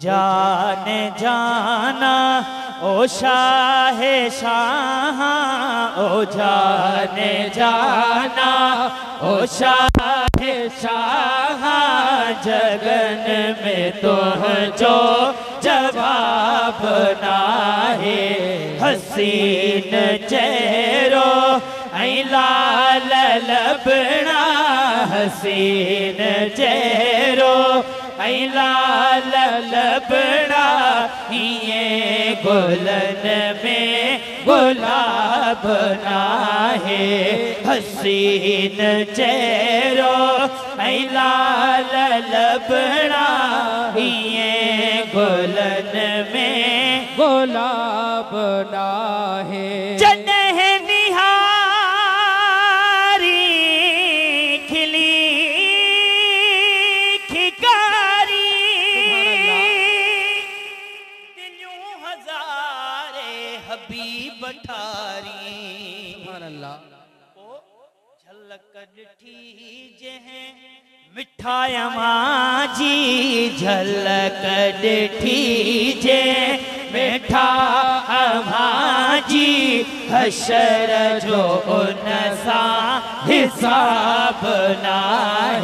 जाने जाना ओ शाहे शाह, ओ जाने जाना ओ शाहे शाह, जगन में तो जो जवाब ना है। हसीन चेहरो ऐ लाल लबना, हसीन चेहरो ऐ लाल लबना, ये गुलन में गुलाब ना है। हसीन चेहरो ऐ लाल लबना, ये गुलन में गुलाब ना है। मिठाया माजी झलक डिठीजे, मिठा माजी हशर जो उनसा हिसाब ना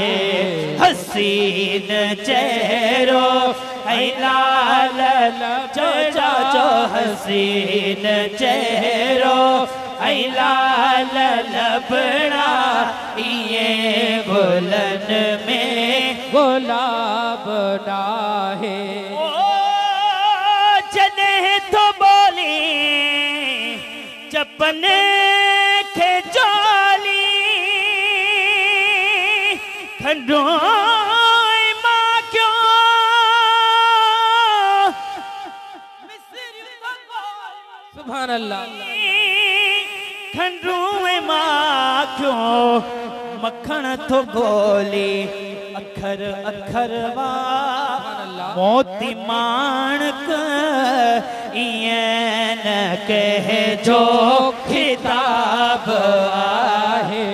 है। हसीन चेहरो ऐ लाल जो हसीन चेहरो ऐ लाल लबना, ये गुलन में गुलाब ना है। ओ जने तो बोली चपने के जोली, खंडो माँ क्यों सुभान अल्लाह। खंडूए माँ क्यों मक्खन तो गोली, अखर अखर वा मोती माणक, इयन कह जो खिताब आहे।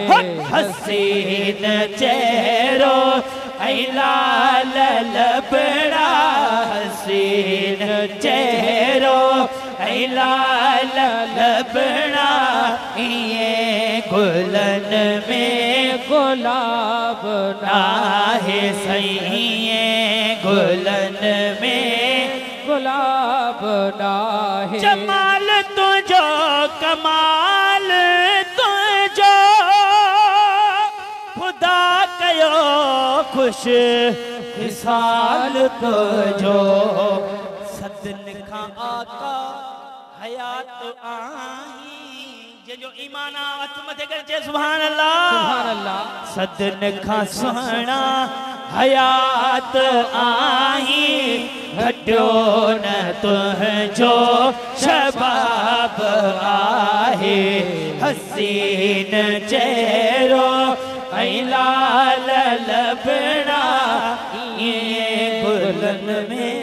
हसीन चेहरो ऐ लाल लबड़ा, हसीन चेहरो ऐ लाल लबड़ा, ये गुलन में गुलाब ना है। सही ये गुलन में गुलाब ना है। जमाल तुझो कमाल तुझो, खुदा कयो खुश हिसाल तुझो। सदन खां आका हयात आही, जो ईमाना हथ मथे करजे सुभान अल्लाह सुभान अल्लाह। सदन खां सुहणा हयात आही, घटियो न तुझो शबाब आहे। हसीन चेहरो ऐ लाल लबना, ये गुलन में